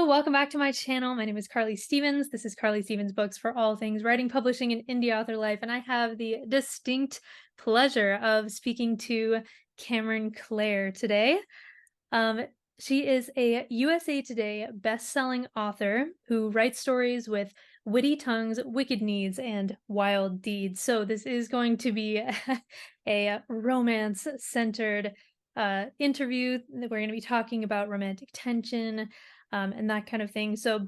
Hello, welcome back to my channel. My name is Carly Stevens. This is Carly Stevens Books for all things writing, publishing, and indie author life. And I have the distinct pleasure of speaking to Kameron Clare today. Um, she is a USA Today best-selling author who writes stories with witty tongues, wicked needs, and wild deeds. So this is going to be a romance-centered interview. We're going to be talking about romantic tension, and that kind of thing. So,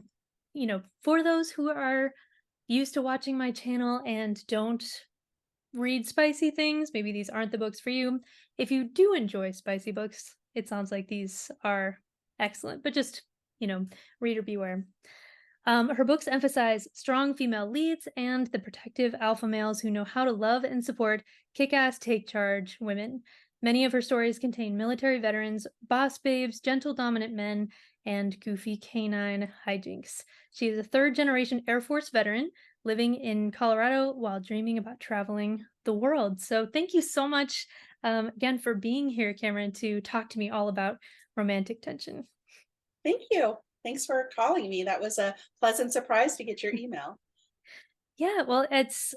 for those who are used to watching my channel and don't read spicy things, maybe these aren't the books for you. If you do enjoy spicy books, it sounds like these are excellent, but just, reader beware. Her books emphasize strong female leads and the protective alpha males who know how to love and support kick-ass take-charge women. Many of her stories contain military veterans, boss babes, gentle dominant men, and goofy canine hijinks. She is a third-generation Air Force veteran living in Colorado while dreaming about traveling the world. So thank you so much again for being here, Kameron, to talk to me all about romantic tension. Thank you. Thanks for calling me. That was a pleasant surprise to get your email. Yeah, well, it's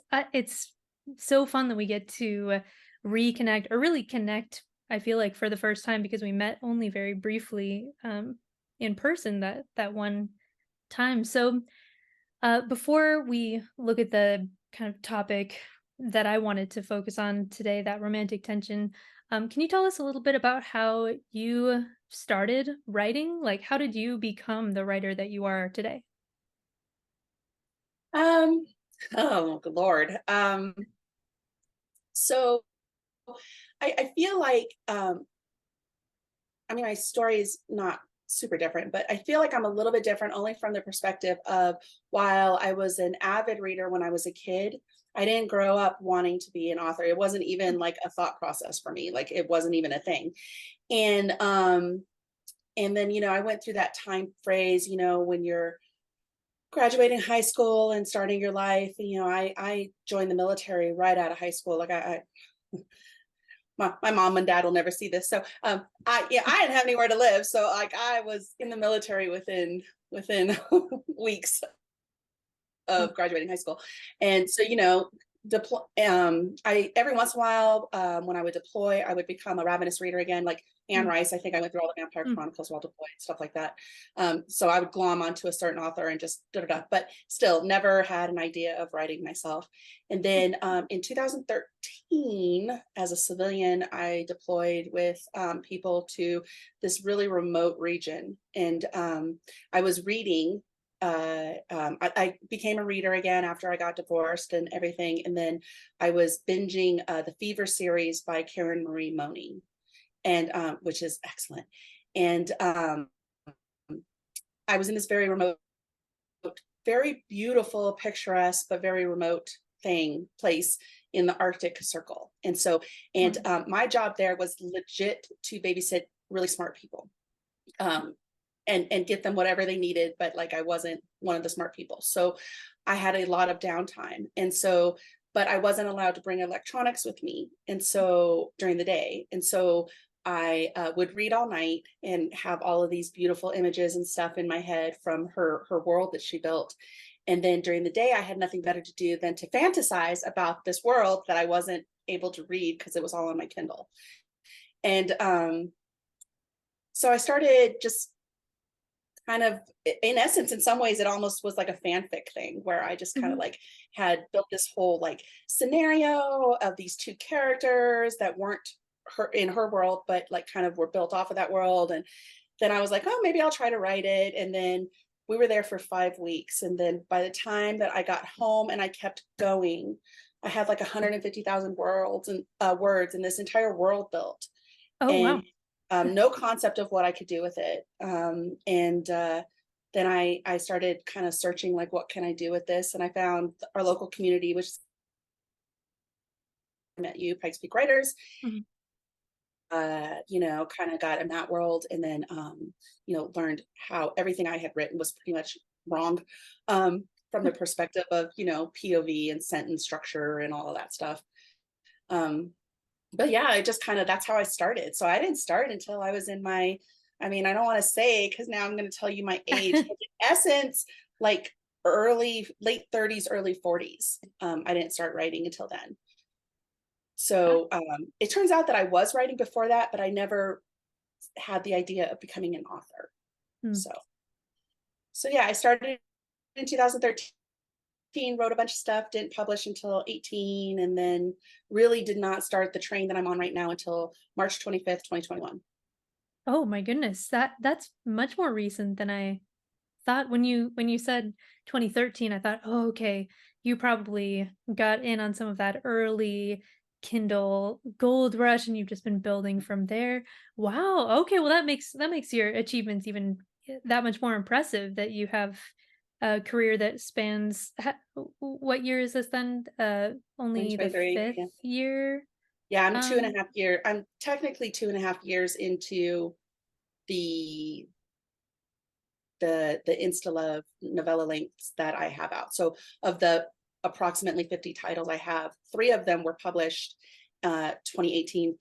so fun that we get to reconnect or really connect. I feel like for the first time because we met only very briefly in person that one time. So before we look at the kind of topic that I wanted to focus on today, that romantic tension, can you tell us a little bit about how you started writing? Like, how did you become the writer that you are today? Um, oh, good Lord. So I feel like, I mean, my story is not super different, but I feel like I'm a little bit different only from the perspective of while I was an avid reader when I was a kid, I didn't grow up wanting to be an author. It wasn't even like a thought process for me. Like it wasn't even a thing. And, um, and then, I went through that time phrase, when you're graduating high school and starting your life. I joined the military right out of high school. Like my mom and dad will never see this. So I didn't have anywhere to live. So like I was in the military within weeks Oh, of graduating high school. And so, deploy I every once in a while, when I would deploy, I would become a ravenous reader again, like Anne mm, Rice. I think I went through all the Vampire mm, Chronicles while deployed, stuff like that. So I would glom onto a certain author and just da da da, but still never had an idea of writing myself. And mm, then in 2013, as a civilian, I deployed with people to this really remote region. And I was reading I became a reader again after I got divorced and everything. And then I was binging the Fever series by Karen Marie Moning, and which is excellent. And I was in this very remote, very beautiful, picturesque, but very remote place in the Arctic Circle. And so, and wow. my job there was legit to babysit really smart people. Um, and get them whatever they needed, but like I wasn't one of the smart people, so I had a lot of downtime. And so, but I wasn't allowed to bring electronics with me, and so during the day. And so I would read all night and have all of these beautiful images and stuff in my head from her world that she built. And then during the day I had nothing better to do than to fantasize about this world that I wasn't able to read because it was all on my Kindle. And so I started just kind of, in essence, in some ways it almost was like a fanfic thing where I just kind of Mhm, like had built this whole like scenario of these two characters that weren't her world, but like kind of were built off of that world. And then I was like, oh, maybe I'll try to write it. And then we were there for 5 weeks, and then by the time that I got home and I kept going, I had like 150,000 words and this entire world built. oh, And wow. no concept of what I could do with it. And then I started kind of searching, like, what can I do with this? And I found our local community, which I met you, Pikes Peak Writers, Mhm, kind of got in that world. And then, learned how everything I had written was pretty much wrong, from the perspective of, POV and sentence structure and all of that stuff. Um, but yeah, I just kind of, that's how I started. So I didn't start until I was in my I mean, I don't want to say because now I'm going to tell you my age, but in essence, like late 30s, early 40s. I didn't start writing until then. So it turns out that I was writing before that, but I never had the idea of becoming an author. Mm. So yeah, I started in 2013, wrote a bunch of stuff, didn't publish until 18, and then really did not start the train that I'm on right now until March 25th, 2021. Oh my goodness, that's much more recent than I thought. When you said 2013, I thought, "Oh, okay, you probably got in on some of that early Kindle gold rush and you've just been building from there." Wow, okay, well, that makes your achievements even, that much more impressive that you have a career that spans what year is this then? Only the 2023. 5th Yeah. year? Yeah, I'm two and Um, a half year. I'm technically 2.5 years into the the Insta-Love novella lengths that I have out. So of the approximately 50 titles I have, three of them were published 2018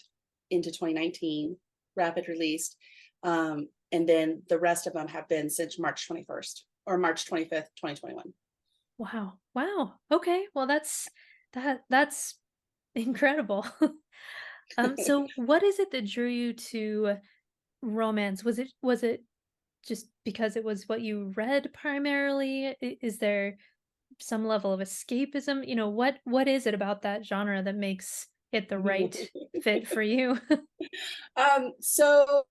into 2019, rapid released. And then the rest of them have been since March 21st or March 25th, 2021. wow, wow, okay, well, that's incredible. So what is it that drew you to romance? Was it just because it was what you read primarily? Is there some level of escapism? What is it about that genre that makes it the right fit for you? So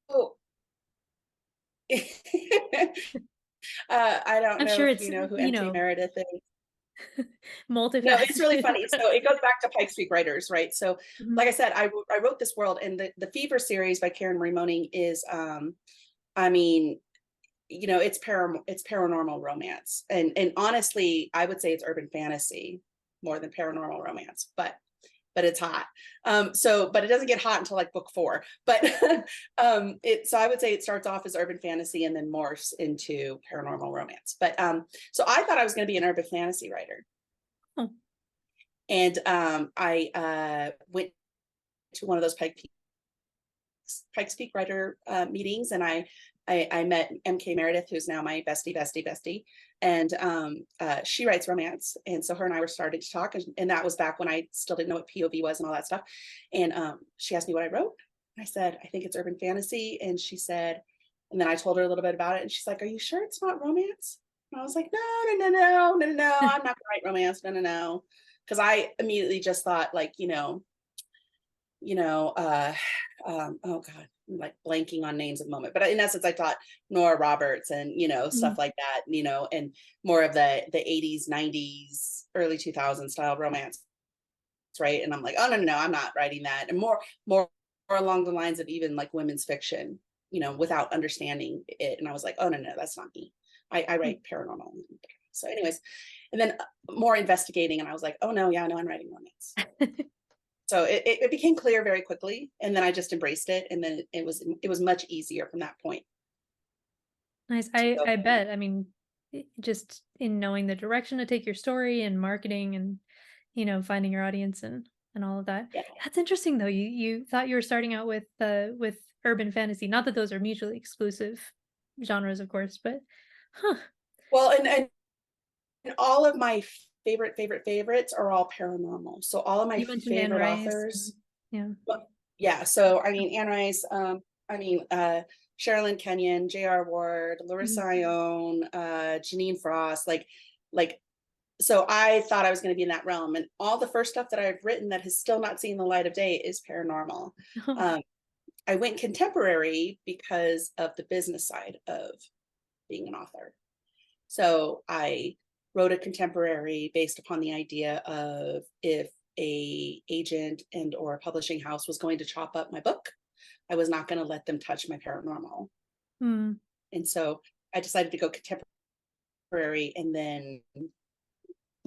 I don't I'm know sure if it's, you know who MK Meredith is. No, it's really multifaceted, funny. but So it goes back to Pikes Peak writers, right? So, Mhm. like I said, I wrote this world, and the Fever series by Karen Moning is, I mean, it's paranormal romance, and honestly, I would say it's urban fantasy more than paranormal romance, but it's hot. But it doesn't get hot until like book four. But so I would say it starts off as urban fantasy and then morphs into paranormal romance. But so I thought I was going to be an urban fantasy writer, Oh, and I went to one of those Pikes Peak writer meetings, and I met MK Meredith, who's now my bestie, and she writes romance, and so her and I were starting to talk, and that was back when I still didn't know what POV was and all that stuff, and she asked me what I wrote. I said I think it's urban fantasy, and she said, and then I told her a little bit about it, and she's like, "Are you sure it's not romance?" And I was like, "No, I'm not gonna write romance, no," because I immediately just thought like you know, oh God, I'm like blanking on names at the moment. But in essence, I taught Nora Roberts and stuff mhm. like that, and more of the 80s, 90s, early 2000s style romance, right? And I'm like, oh no, I'm not writing that. And more along the lines of even like women's fiction, without understanding it. And I was like, oh no, that's not me. I write paranormal. So, anyways, and then more investigating, and I was like, oh no, yeah, no, I'm writing romance. So it became clear very quickly, and then I just embraced it, and then it was much easier from that point Nice. to I go. I bet. I mean, just in knowing the direction to take your story and marketing and, finding your audience and all of that. Yeah. That's interesting though. You thought you were starting out with urban fantasy. Not that those are mutually exclusive genres, of course, but huh. Well, and all of my favorites are all paranormal. So all of my You mentioned Anne favorite Rice and authors. yeah. Well, yeah. So I mean, Anne Rice. I mean, Sherilyn Kenyon, J.R. Ward, Larissa Mhm. Ione, Janine Frost. Like. So I thought I was going to be in that realm, and all the first stuff that I've written that has still not seen the light of day is paranormal. Oh. Um, I went contemporary because of the business side of being an author. So I wrote a contemporary based upon the idea of if a agent and or a publishing house was going to chop up my book, I was not going to let them touch my paranormal. Mm. And so I decided to go contemporary, and then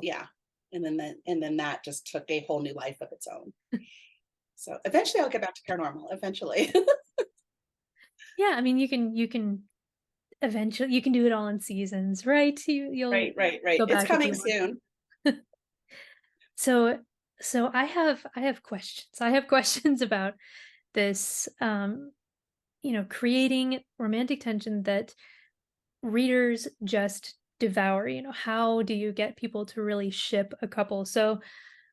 yeah, and then that just took a whole new life of its own. So eventually I'll get back to paranormal eventually. Yeah, I mean you can eventually you can do it all in seasons, right? You'll Right. go It's back if coming you want soon. to. So I have questions. I have questions about this creating romantic tension that readers just devour. How do you get people to really ship a couple? So,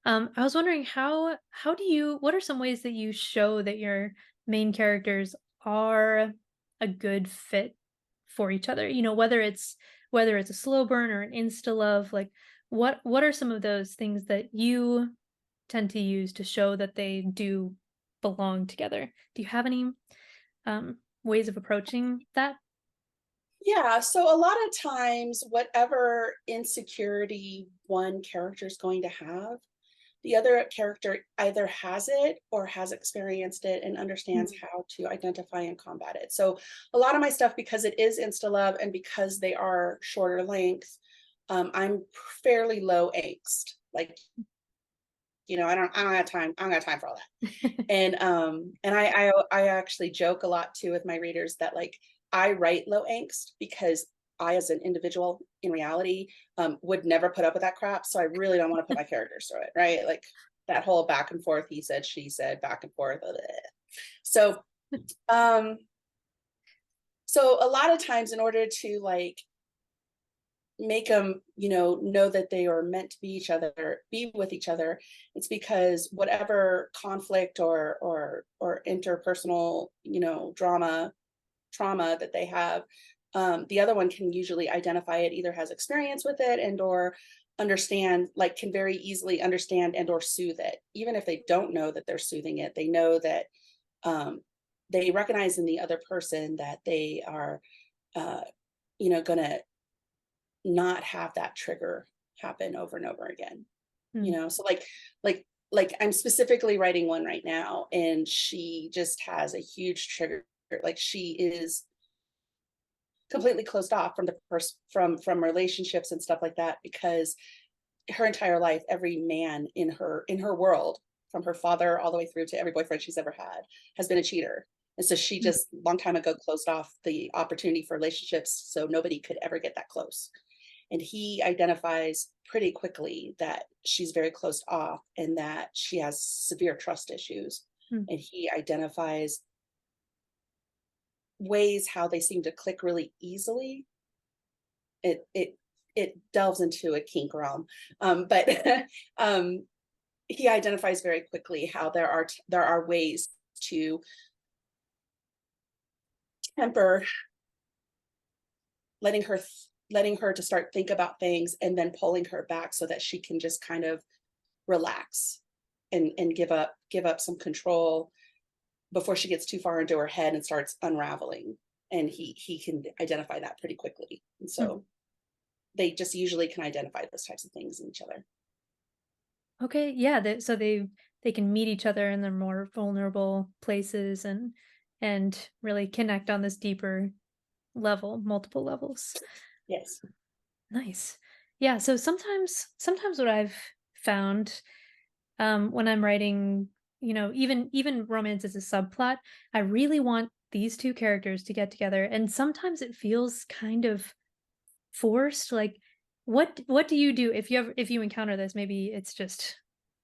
I was wondering how do you what are some ways that you show that your main characters are a good fit for each other? Whether it's a slow burn or an insta love, like what are some of those things that you tend to use to show that they do belong together? Do you have any ways of approaching that? Yeah, so a lot of times, whatever insecurity one character is going to have, the other character either has it or has experienced it and understands Mm. how to identify and combat it. So a lot of my stuff, because it is insta love and because they are shorter length, I'm fairly low angst. Like, I don't have time. I don't got time for all that. And I actually joke a lot too with my readers that, like, I write low angst because I, as an individual in reality, would never put up with that crap. So I really don't want to put my characters through it, right? Like that whole back and forth, he said, she said, back and forth. Blah, blah, blah. So, um, so a lot of times, in order to like make them, know that they are meant to be with each other, it's because whatever conflict or interpersonal, trauma that they have, the other one can usually identify it, either has experience with it and or understand, like can very easily understand and or soothe it. Even if they don't know that they're soothing it, they know that, they recognize in the other person that they are, uh, gonna not have that trigger happen over and over again. Mm, So like I'm specifically writing one right now, and she just has a huge trigger. Like she is completely closed off from the person, from relationships and stuff like that, because her entire life, every man in her world, from her father all the way through to every boyfriend she's ever had, has been a cheater. And so she mm, just long time ago closed off the opportunity for relationships, so nobody could ever get that close. And he identifies pretty quickly that she's very closed off and that she has severe trust issues. mm. And he identifies ways how they seem to click really easily. It delves into a kink realm, but um, he identifies very quickly how there are ways to temper letting her letting her to start think about things and then pulling her back so that she can just kind of relax and give up some control before she gets too far into her head and starts unraveling. And he can identify that pretty quickly, and Mm. so they just usually can identify those types of things in each other. Okay, yeah, so they can meet each other in their more vulnerable places and really connect on this deeper level, multiple levels. Yes. Nice. Yeah, so sometimes what I've found when I'm writing, even romance as a subplot, I really want these two characters to get together, and sometimes it feels kind of forced. Like, what do you do if you encounter this? Maybe it's just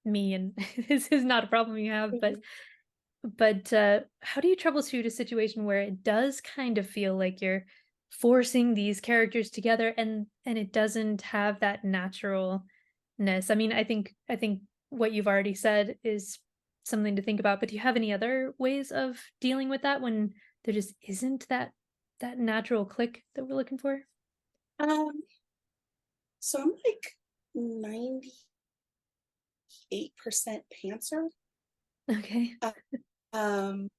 me and this is not a problem you have, but Mhm. how do you troubleshoot a situation where it does kind of feel like you're forcing these characters together and it doesn't have that naturalness? I mean, I think what you've already said is something to think about, but do you have any other ways of dealing with that when there just isn't that natural click that we're looking for? um so I'm like 98% pantser, Okay. uh, um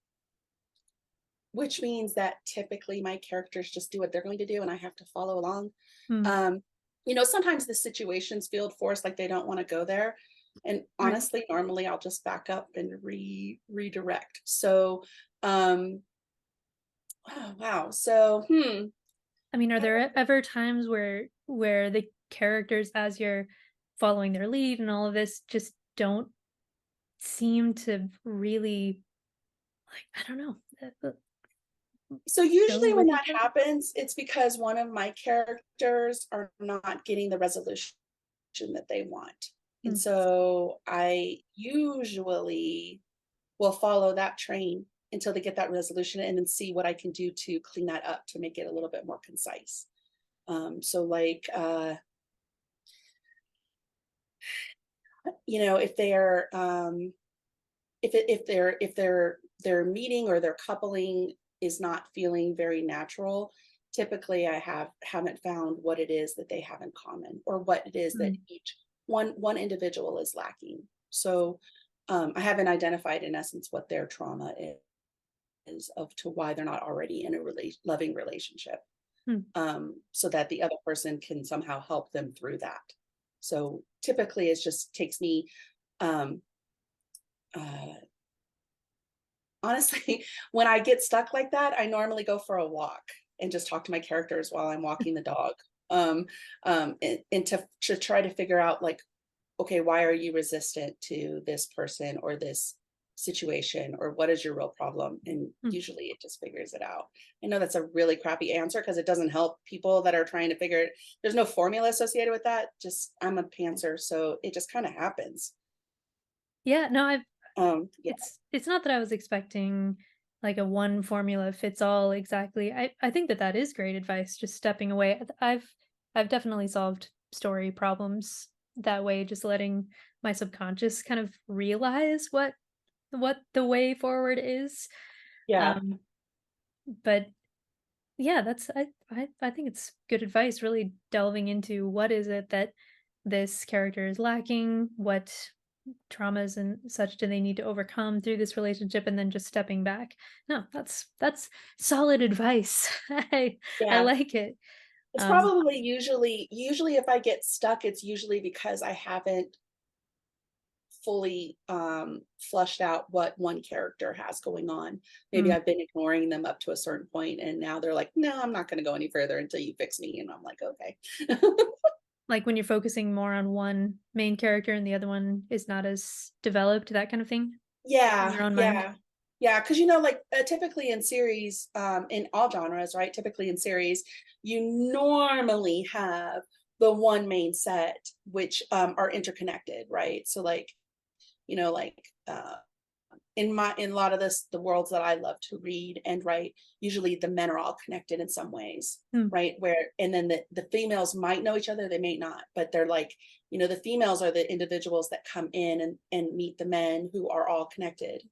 which means that typically my characters just do what they're going to do and I have to follow along. Mm, um Sometimes the situations feel forced, like they don't want to go there, and right. honestly normally I'll just back up and redirect. So um oh, wow. So I mean, are there ever times where the characters, as you're following their lead and all of this, just don't seem to really, like, I don't know, so go usually when with that each other? happens, it's because one of my characters are not getting the resolution that they want. And Mm, so I usually will follow that train. until they get that resolution, and then see what I can do to clean that up to make it a little bit more concise. So like, if they're if their meeting or their coupling is not feeling very natural, typically I haven't found what it is that they have in common, or what it is that Mm. each one individual is lacking. So I haven't identified in essence what their trauma is of to why they're not already in a loving relationship, Mm. so that the other person can somehow help them through that. So typically it just takes me, um, uh, honestly, when I get stuck like that, I normally go for a walk and just talk to my characters while I'm walking the dog. And to try to figure out, like, okay, why are you resistant to this person or this situation, or what is your real problem? And Mm. usually it just figures it out. I know that's a really crappy answer because it doesn't help people that are trying to figure it. There's no formula associated with that. Just I'm a pantser, so it just kind of happens. Yeah, no, I've Yeah, it's not that I was expecting like a one formula fits all exactly. I think that that is great advice, just stepping away. I've definitely solved story problems that way, just letting my subconscious kind of realize what the way forward is. yeah, Um, but yeah, I think it's good advice, really delving into what is it that this character is lacking, what traumas and such do they need to overcome through this relationship, and then just stepping back. No, that's solid advice. I yeah. like it. It's Um, probably usually if I get stuck, it's usually because I haven't fully flushed out what one character has going on. Maybe mm, I've been ignoring them up to a certain point, and now they're like, "No, I'm not going to go any further until you fix me." And I'm like, "Okay." like when you're focusing more on one main character and the other one is not as developed, that kind of thing in Yeah, your own mind. yeah. Yeah, because like typically in series, in all genres, right? Typically in series, you normally have the one main set which are interconnected, right? So like, like in a lot of the worlds that I love to read and write, usually the men are all connected in some ways, Mm, right? Where and then the females might know each other, they may not, but they're like, the females are the individuals that come in and meet the men who are all connected.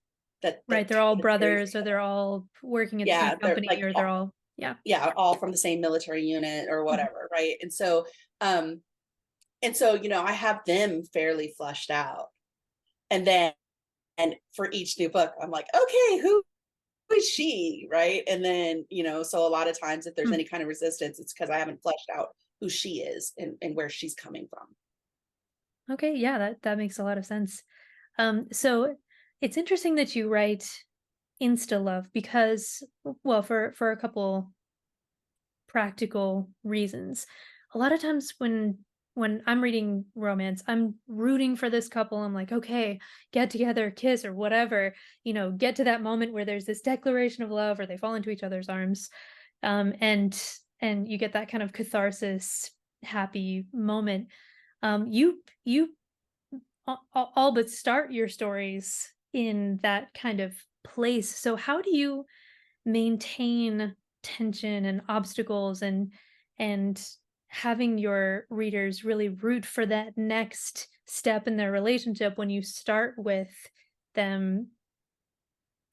That right, they're all the series brothers or together. they're all working at the same Yeah, they're company like or they're all yeah. yeah, all from the same military unit or Mhm. whatever, right? Um, I have them fairly flushed out. And then and for each new book, I'm like, okay, who is she? Right. And then, so a lot of times if there's Mm. any kind of resistance, it's because I haven't fleshed out who she is and where she's coming from. Okay, yeah, that makes a lot of sense. So it's interesting that you write insta love because, well, for a couple practical reasons. A lot of times when I'm reading romance, I'm rooting for this couple. I'm like, okay, get together, kiss or whatever, get to that moment where there's this declaration of love or they fall into each other's arms. And you get that kind of catharsis, happy moment. You all but start your stories in that kind of place. So how do you maintain tension and obstacles and having your readers really root for that next step in their relationship when you start with them,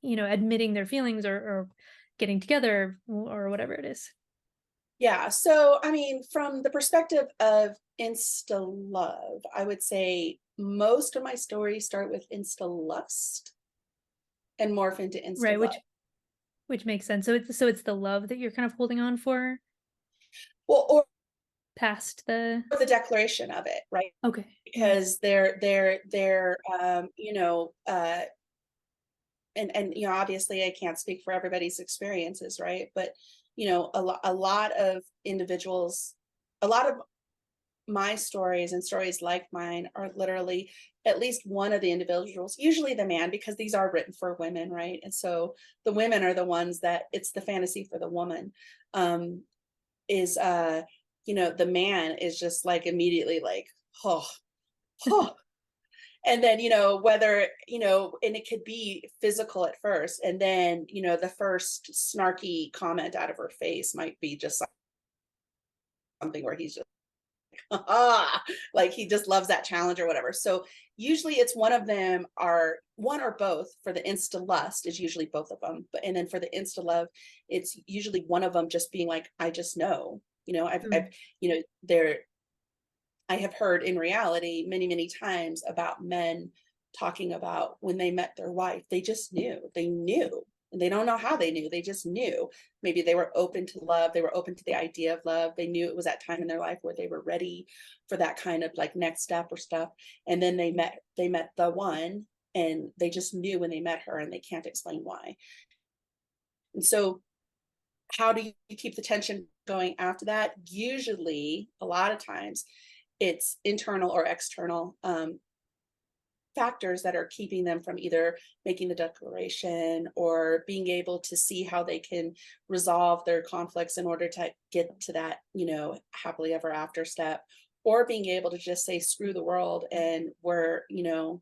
admitting their feelings or getting together or whatever it is. Yeah. So, I mean, from the perspective of insta love, I would say most of my stories start with insta lust and morph into insta Right, love. which makes sense. So it's the love that you're kind of holding on for Well, or past the the declaration of it, right? okay. Yeah. Because they're and obviously I can't speak for everybody's experiences, right? But a lot of individuals, a lot of my stories and stories like mine are literally at least one of the individuals, usually the man, because these are written for women, right? And so the women are the ones that it's the fantasy for the woman. Um, is the man is just like immediately like, oh, oh, And then, whether, and it could be physical at first. And then, the first snarky comment out of her face might be just something where he's just, like he just loves that challenge or whatever. So usually it's one of them, are one or both. For the insta lust is usually both of them. And then for the insta love, it's usually one of them just being like, I just know, I've, Mm. there, I have heard in reality many, many times about men talking about when they met their wife, they just knew, they knew, and they don't know how they knew, they just knew. Maybe they were open to love, they were open to the idea of love, they knew it was that time in their life where they were ready for that kind of like next step or stuff. And then they met the one, and they just knew when they met her, and they can't explain why. And so how do you keep the tension going after that? Usually, a lot of times, it's internal or external factors that are keeping them from either making the declaration or being able to see how they can resolve their conflicts in order to get to that, happily ever after step, or being able to just say, screw the world, and we're going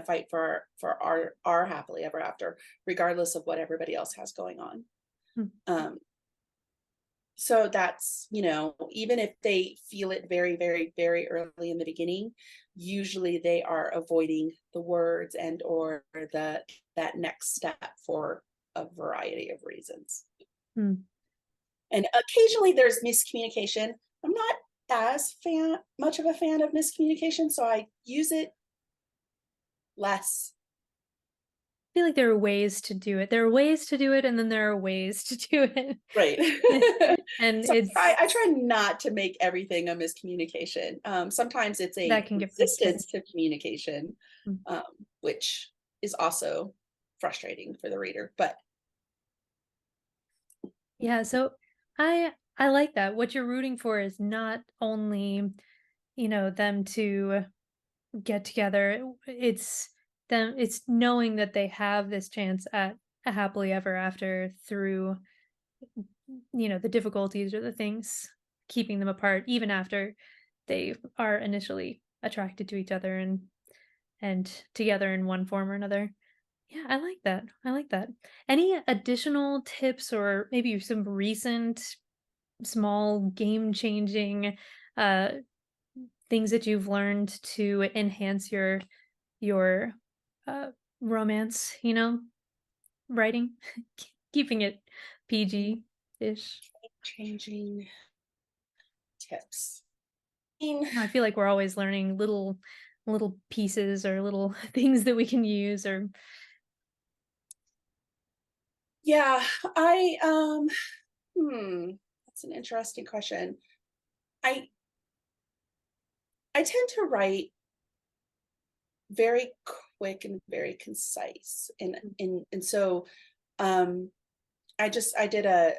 to fight for our happily ever after, regardless of what everybody else has going on. Mm. um so that's, even if they feel it very, very, very early in the beginning, usually they are avoiding the words and or that next step for a variety of reasons. Mm. And occasionally there's miscommunication. I'm not as much of a fan of miscommunication, so I use it less. I feel like there are ways to do it. There are ways to do it, and then there are ways to do it. Right. And So I, it's I try not to make everything a miscommunication. Sometimes it's a that can get frustrating. resistance to communication, Mm. um, which is also frustrating for the reader. But Yeah, so I like that. What you're rooting for is not only, them to get together. It's knowing that they have this chance at a happily ever after through, the difficulties or the things keeping them apart even after they are initially attracted to each other and together in one form or another. Yeah, I like that. I like that. Any additional tips or maybe some recent small game changing uh things that you've learned to enhance your uh romance, writing? Keeping it PG-ish. changing tips. I mean, I feel like we're always learning little pieces or little things that we can use or yeah, I that's an interesting question. I I tend to write very quick and very concise, and so um I did a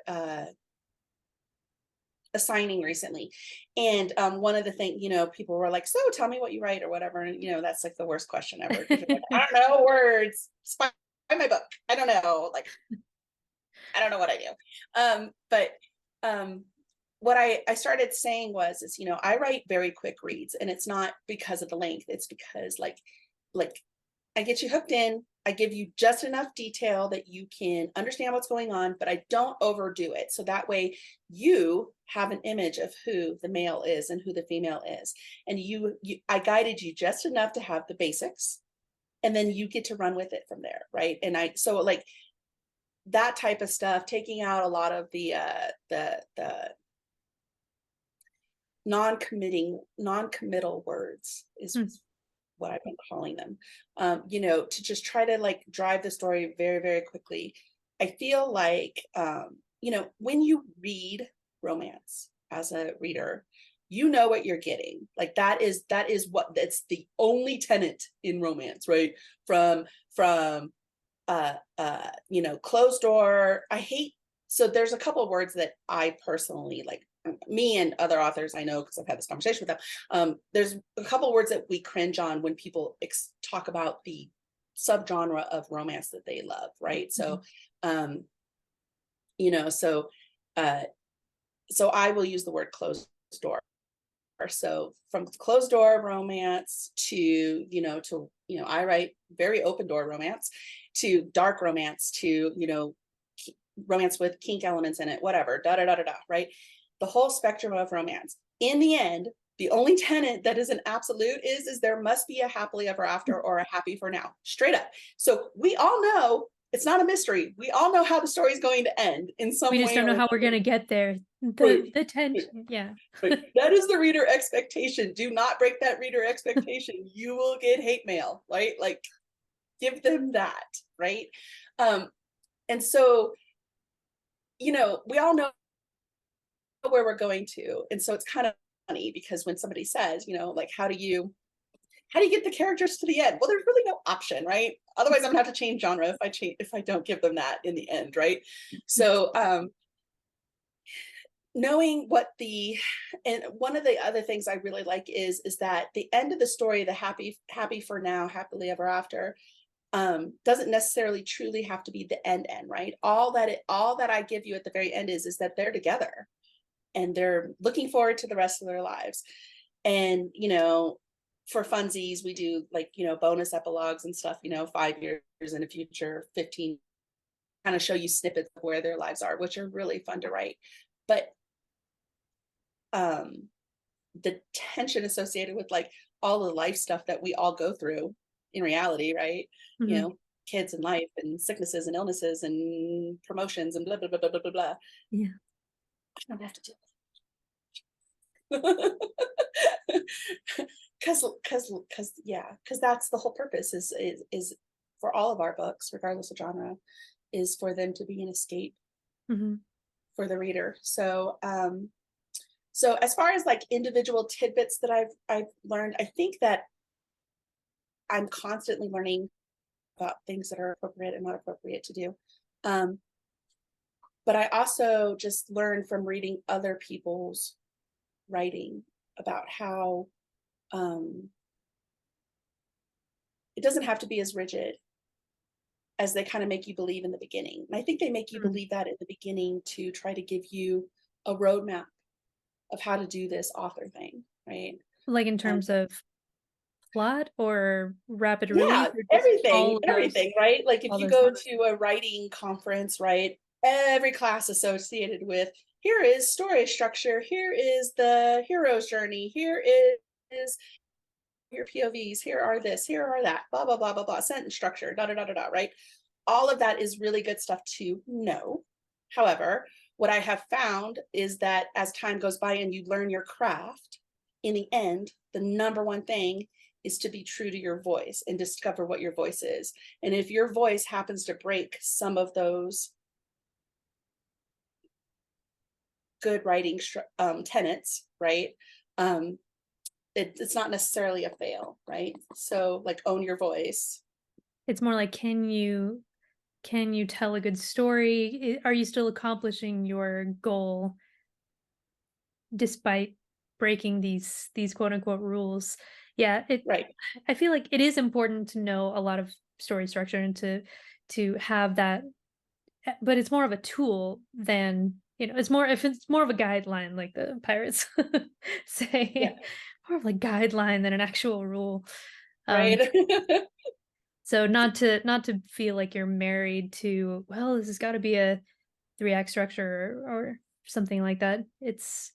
signing recently, and one of the things, people were like, so tell me what you write or whatever, and that's like the worst question ever, because you're like, I don't know words. Find my book. I don't know, like, I don't know what I do. But um what I started saying was, is, I write very quick reads, and it's not because of the length, it's because like I get you hooked in. I give you just enough detail that you can understand what's going on, but I don't overdo it. So that way you have an image of who the male is and who the female is. And I guided you just enough to have the basics, and then you get to run with it from there. Right. So like that type of stuff, taking out a lot of the non-committal words is Mm, what I've been calling them, to just try to like drive the story very, very quickly. I feel like, when you read romance as a reader, you know what you're getting. Like that's the only tenet in romance, right? From closed door. So there's a couple of words that I personally like, me and other authors I know, because I've had this conversation with them. There's a couple of words that we cringe on when people talk about the subgenre of romance that they love, right? mhm. So, um, you know, so uh, so I will use the word closed door. So from closed door romance to, I write very open door romance, to dark romance, to, romance with kink elements in it, whatever, da da da da da, right? The whole spectrum of romance. In the end, the only tenet that is an absolute is there must be a happily ever after or a happy for now, straight up. So we all know it's not a mystery. We all know how the story is going to end in We some just way don't know or how we're another. gonna get there. Right, The right, tension, yeah. right. That is the reader expectation. Do not break that reader expectation. You will get hate mail, right? Like, give them that, right? Um, and so, we all know where we're going to. And so it's kind of funny because when somebody says, like, how do you get the characters to the end? Well, there's really no option, right? Otherwise, I'm gonna have to change genre if I don't give them that in the end, right? So knowing what the and one of the other things I really like is that the end of the story, the happy for now, happily ever after, doesn't necessarily truly have to be the end, right? All that I give you at the very end is that they're together and they're looking forward to the rest of their lives. And, for funsies, we do like, bonus epilogues and stuff, 5 years in the future, 15, kind of show you snippets of where their lives are, which are really fun to write. But um, the tension associated with like all the life stuff that we all go through in reality, right? You Mhm. know, kids and life and sicknesses and illnesses and promotions and blah, blah, blah, blah, blah, blah, blah. Yeah. I don't have to do because that's the whole purpose is for all of our books, regardless of genre, is for them to be an escape Mhm. for the reader. So as far as like individual tidbits that I've learned, I think that I'm constantly learning about things that are appropriate and not appropriate to do. Um, but I also just learn from reading other people's writing about how um, it doesn't have to be as rigid as they kind of make you believe in the beginning. And I think they make you Mhm. believe that in the beginning to try to give you a roadmap of how to do this author thing, right? Like, in Um, terms of plot or rapid release yeah, or just everything, everything, right? Like if all you those go things? to a writing conference, right? Every class associated with here is story structure, here is the hero's journey, here is your POVs, here are this, here are that, blah, blah, blah, blah, blah, sentence structure, da, da, da, da, da, right? All of that is really good stuff to know. However, what I have found is that as time goes by and you learn your craft, in the end, the number one thing is to be true to your voice and discover what your voice is. And if your voice happens to break some of those good writing tenets, right? Um, it's not necessarily a fail, right? So, like, own your voice. It's more like, can you tell a good story? Are you still accomplishing your goal despite breaking these quote unquote rules? Yeah, Right. I feel like it is important to know a lot of story structure and to have that, but it's more of a tool than, it's more, if it's more of a guideline like the pirates Yeah. say, more of a guideline than an actual rule. Um, Right. so not to feel like you're married to, well, this has got to be a 3 act structure or something like that. It's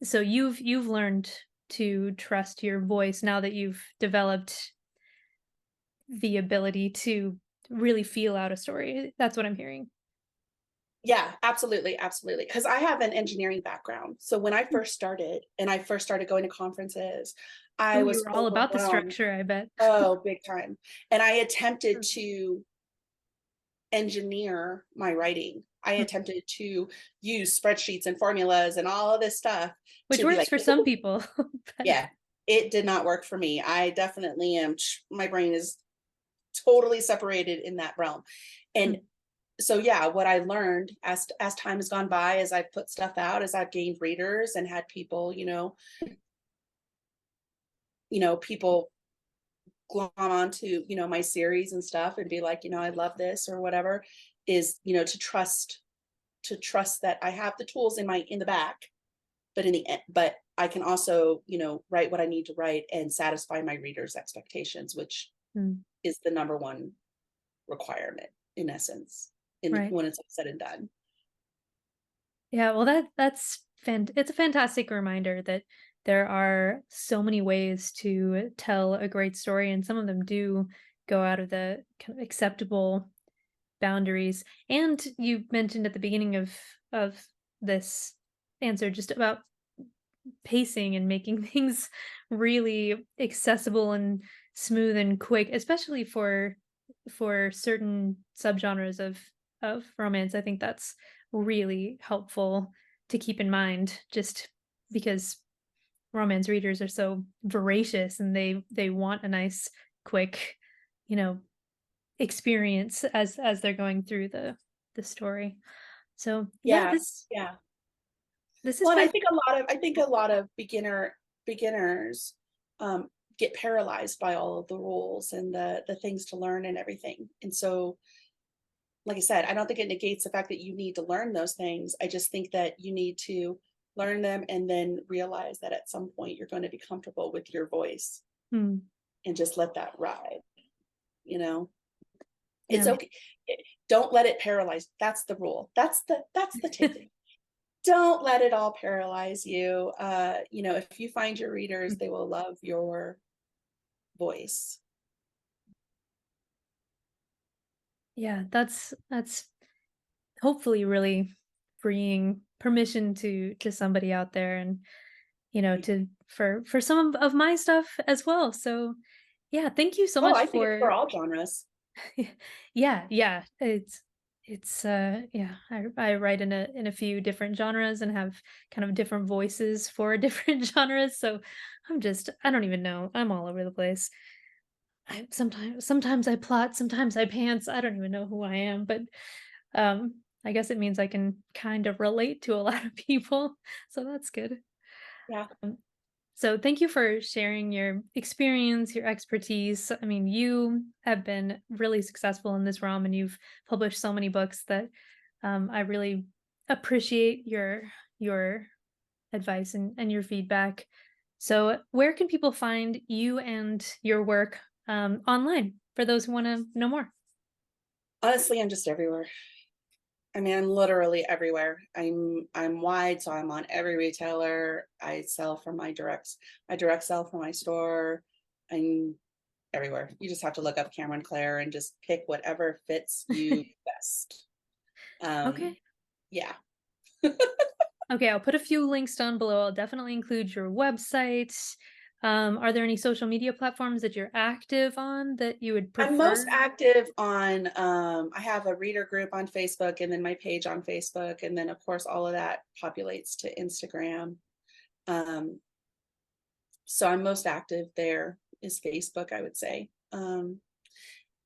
so you've learned to trust your voice now that you've developed the ability to really feel out a story. That's what I'm hearing. Yeah, absolutely, absolutely. Because I have an engineering background. So when I Mm. first started and I first started going to conferences, I Ooh, you was were all about the overwhelmed. structure, I bet. Oh, big time. And I attempted Mm. to engineer my writing. I Mm. attempted to use spreadsheets and formulas and all of this stuff Which to be works like, for some people, but yeah, it did not work for me. I definitely am, my brain is totally separated in that realm. And mm, so yeah, what I learned as time has gone by, as I've put stuff out, as I've gained readers and had people, people glom onto, my series and stuff and be like, I love this or whatever, is, to trust that I have the tools in the back but in the end, but I can also, write what I need to write and satisfy my readers' expectations, which Mm, is the number one requirement in essence, right. when it's all said and done. Yeah, well, it's a fantastic reminder that there are so many ways to tell a great story, and some of them do go out of the kind of acceptable boundaries. And you mentioned at the beginning of this answer just about pacing and making things really accessible and smooth and quick, especially for certain subgenres of romance. I think that's really helpful to keep in mind just because romance readers are so voracious and they want a nice quick, you know, experience as they're going through the story. So, yeah, Yeah, this yeah. this has Well, and been I think a lot of beginners um, get paralyzed by all of the rules and the things to learn and everything. And so, like I said, I don't think it negates the fact that you need to learn those things. I just think that you need to learn them and then realize that at some point you're going to be comfortable with your voice hmm, and just let that ride, you know? It's yeah. okay. Don't let it paralyze. That's the rule. That's the takeaway. Don't let it all paralyze you. If you find your readers, they will love your voice. Yeah, that's hopefully really freeing permission to somebody out there and to for some of my stuff as well. So yeah, thank you so Oh, much I think it's for for all genres. yeah, yeah. Yeah, I write in a few different genres and have kind of different voices for different genres. So I don't even know. I'm all over the place. Sometimes I plot, sometimes I pants. I don't even know who I am, but I guess it means I can kind of relate to a lot of people. So that's good. Yeah. Um, so thank you for sharing your experience, your expertise. I mean, you have been really successful in this realm and you've published so many books that I really appreciate your advice and your feedback. So where can people find you and your work online for those who want to know more? Honestly, I'm just everywhere. I mean, I'm literally everywhere. I'm wide, so I'm on every retailer. I sell from my direct sell from my store. I'm everywhere. You just have to look up Cameron Clare and just pick whatever fits you best. Um, Okay. yeah. Okay, I'll put a few links down below. I'll definitely include your website. Are there any social media platforms that you're active on that you would I'm most prefer? active on I have a reader group on Facebook and then my page on Facebook. And then of course all of that populates to Instagram. Um, so I'm most active there is Facebook, I would say. And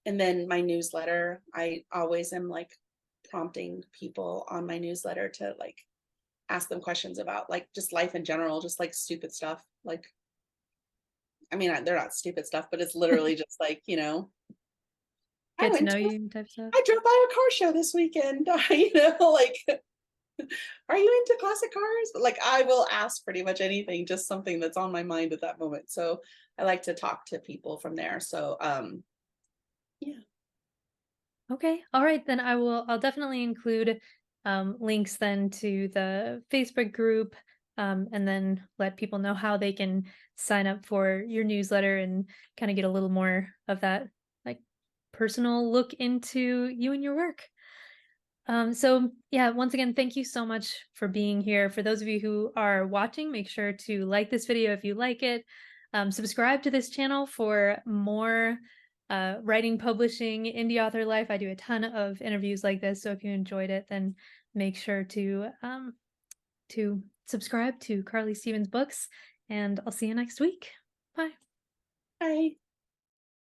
then my newsletter, I always am like prompting people on my newsletter to like ask them questions about like just life in general, just like stupid stuff. Like, I mean, they're not stupid stuff, but it's literally just like, I Get to went know to, you type stuff? I drove by a car show this weekend, like, are you into classic cars? But like, I will ask pretty much anything, just something that's on my mind at that moment. So I like to talk to people from there. So, yeah. Okay. All right, then I'll definitely include links then to the Facebook group and then let people know how they can sign up for your newsletter and kind of get a little more of that like personal look into you and your work. So yeah, once again, thank you so much for being here. For those of you who are watching, make sure to like this video if you like it. Subscribe to this channel for more writing, publishing, indie author life. I do a ton of interviews like this, so if you enjoyed it, then make sure to subscribe to Carly Stevens Books, and I'll see you next week. Bye. Hi.